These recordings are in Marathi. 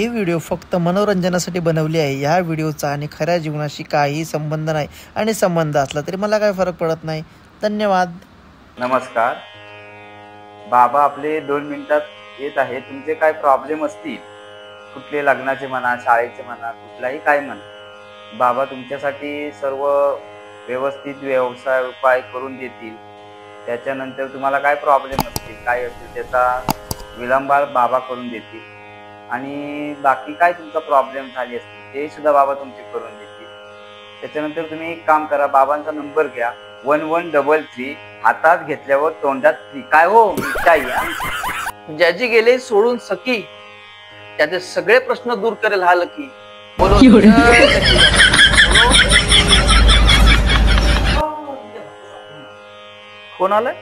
ही व्हिडिओ फक्त मनोरंजनासाठी बनवली आहे। या व्हिडिओचा आणि खऱ्या जीवनाशी काही संबंध नाही आणि संबंध असला तरी मला काही फरक पडत नाही। धन्यवाद। नमस्कार बाबा, आपले 2 मिनिटात येत आहे। तुमचे काय प्रॉब्लेम असतील, कुठले लग्नाचे म्हणा, शाळेचे म्हणा, कुठलाही काय म्हणा, बाबा तुमच्यासाठी सर्व व्यवस्थित व्यवसाय उपाय करून देतील। त्याच्यानंतर तुम्हाला काय प्रॉब्लेम असतील, काय असतील त्याचा विलंब बाबा करून देतील आणि बाकी काय तुमचा प्रॉब्लेम झाली असतील ते सुद्धा बाबा तुमचे करून देतील। त्याच्यानंतर तुम्ही एक काम करा, बाबांचा नंबर घ्या 1133, हातात घेतल्यावर तोंडात फ्री। काय हो मिठाई? ज्याची गेले सोडून सकी, त्याचे सगळे प्रश्न दूर करेल हा लकी। कोण आलं?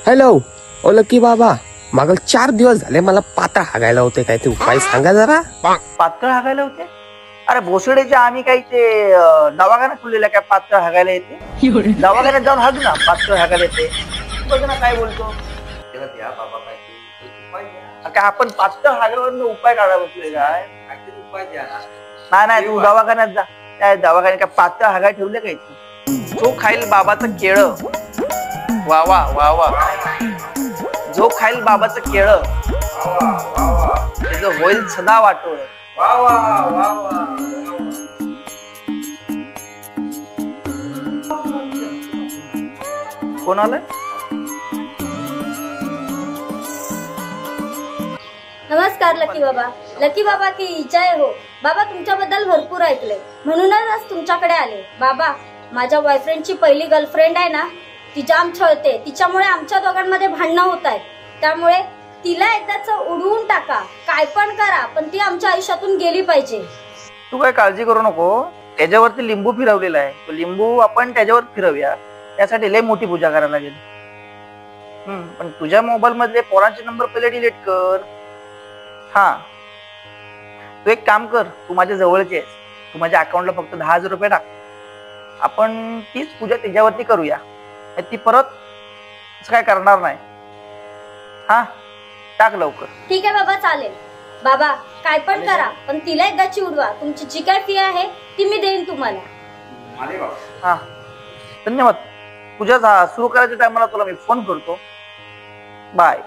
हॅलो, ओ लकी बाबा, मागल 4 दिवस झाले मला पातळ हागायला होते, काय ते उपाय सांगा जरा। पातळ हागायला होते? अरे भोसड्याच्या आम्ही काही ते दवाखाना खुललेला काय पातळ हागायला येते? दवाखान्यात जाऊन हाग ना, पातळ हागायला येते। बघ ना काय बोलतो द्या बाबा, काय आपण पातळ हागल्यावर उपाय काढा बसले काय? उपाय द्या ना। नाही तू दवाखान्यात जा, त्या दवाखान्यात काय पातळ हागाय ठेवले काय? जो खाईल बाबाचं केळ, वा वा वा वा, जो खाईल बाबाचं केळ त्याचं होईल सदा वाटोळ। वा वा वा वा। कोण आलंय? नमस्कार लकी बाबा। लकी बाबा की जय हो। बाबा तुमच्याबद्दल भरपूर ऐकले, म्हणूनच आज तुमच्याकडे आले। बाबा, माझ्या बॉयफ्रेंडची पहिली गर्लफ्रेंड आहे ना, ती जाम छळते, तिच्यामुळे आमच्या दोघांमध्ये भांडणं होत आहेत। त्यामुळे तिला एकदाच उडवून टाका, काय पण करा, पण ती आमच्या आयुष्यातून गेली पाहिजे। तू काय काळजी करू नको, त्याच्यावरती लिंबू फिरवलेला आहे, तो लिंबू आपण त्याच्यावर फिरवूया। त्यासाठी लय मोठी पूजा करायला लागेल। पण तुझ्या मोबाईल मधले पोरांचे नंबर पहिले डिलीट कर। हा, तू एक काम कर, तू माझ्या जवळचे आहेस, तू माझ्या अकाउंटला फक्त 10,000 रुपये टाक, आपण तीच पूजा त्याच्यावरती करूया। ती परत असं काय करणार नाही। हा, टाक लवकर। ठीक आहे बाबा, चालेल। बाबा काय पण करा, पण तिला एकदाची उडवा। तुमची जी काय फी आहे ती मी देईन तुम्हाला। हा, धन्यवाद। पूजा सुरू करायच्या टायमाला तुला मी फोन करतो। बाय।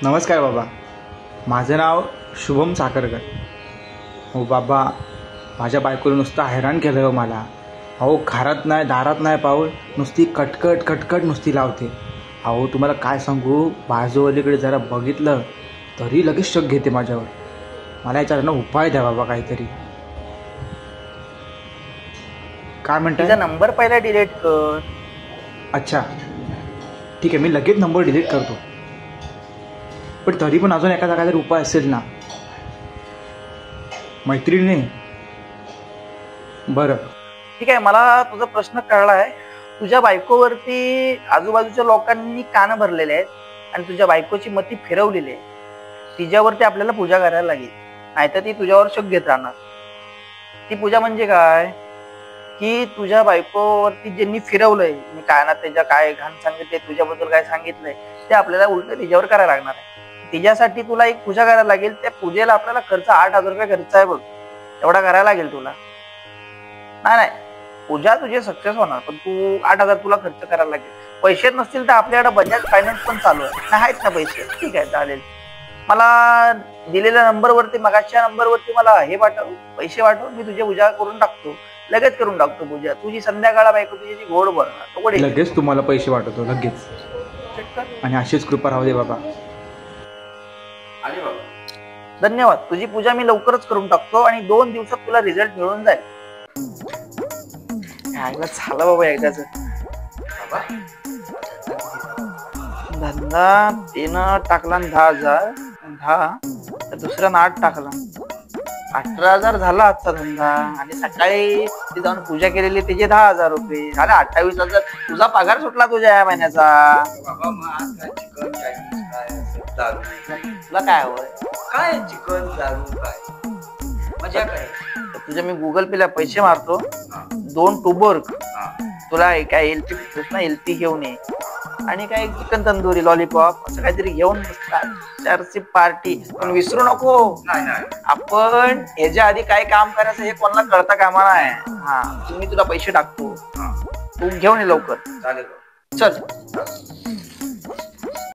नमस्कार बाबा, माझं नाव शुभम साखरकर। हो बाबा, माझ्या बायकोला नुसतं हैराण केलं हो मला। अहो घरात नाही दारात नाही पाऊल, नुसती कटकट कटकट नुसती लावते। अहो तुम्हाला काय सांगू, बाजूवालीकडे जरा बघितलं तरी लगेच शक घेते माझ्यावर। मला याच्यावर उपाय द्या बाबा काहीतरी। काय म्हणताय? तिचा नंबर पहिला डिलीट कर। अच्छा ठीक आहे, मी लगेच नंबर डिलीट करतो, पण तरी पण अजून एखादा काहीतरी उपाय असेल ना? मैत्रिणी? बरं ठीक आहे, मला तुझा प्रश्न कळलाय। तुझ्या बायकोवरती आजूबाजूच्या लोकांनी कान भरलेले आहेत आणि तुझ्या बायकोची मती फिरवलेली आहे। तिच्यावरती आपल्याला पूजा करायला लागेल, नाहीतर ती तुझ्यावर शक घेत राहणार। ती पूजा म्हणजे काय की तुझ्या बायकोवरती ज्यांनी फिरवलंय, मी कानात त्याच्या काय घाण सांगितले, तुझ्याबद्दल काय सांगितलंय, ते आपल्याला उलट तिच्यावर करायला लागणार आहे। तिच्यासाठी तुला एक पूजा करायला लागेल। त्या पूजेला आपल्याला खर्च 8,000 रुपये खर्च आहे बघ, एवढा करायला लागेल तुला। नाही, पूजा तुझी सक्सेस होणार, पण तू 8,000 तुला खर्च करायला लागेल। पैसे नसतील तर आपल्याकडे बजाज फायनान्स पण चालू आहे, आहेत ना पैसे? ठीक आहे, चालेल। मला दिलेल्या नंबरवरती, मगाच्या नंबरवरती मला हे पाठव, पैसे पाठव, मी तुझी पूजा करून टाकतो, लगेच करून टाकतो पूजा। तुझी संध्याकाळ बायको तुझी घोड भरणार, लगेच तुम्हाला पैसे पाठवतो लगेच, आणि अशीच कृपा राहू दे बाबा। धन्यवाद। तुझी पूजा मी लवकरच करून टाकतो आणि 2 दिवसात तुला रिझल्ट मिळून जाईल। झालं बाबा एकदाच धंदा। 3 टाकला 10,000, 10 दुसऱ्यानं 8 टाकला, 18,000 झाला आजचा धंदा। आणि सकाळी ती जाऊन पूजा केलेली त्याचे 10,000 रुपये झाले, 28,000 तुझा पगार सुटला तुझ्या या महिन्याचा। तुला काय हवंय? काय चिकन दारू काय मजा काय? तुझ्या मी गुगल पे ला पैसे मारतो, 2 टुबोर्ग तुला काय एलपी ना एलपी घेऊन ये आणि काय चिकन तंदुरी लॉलीपॉप असं काहीतरी घेऊन चारची पार्टी. पण विसरू नको आपण ह्याच्या आधी काय काम करायचं हे कोणाला कळता कामा नाही. हा तुम्ही तुला पैसे टाकतो तू घेऊन ये लवकर. चालेल. चल.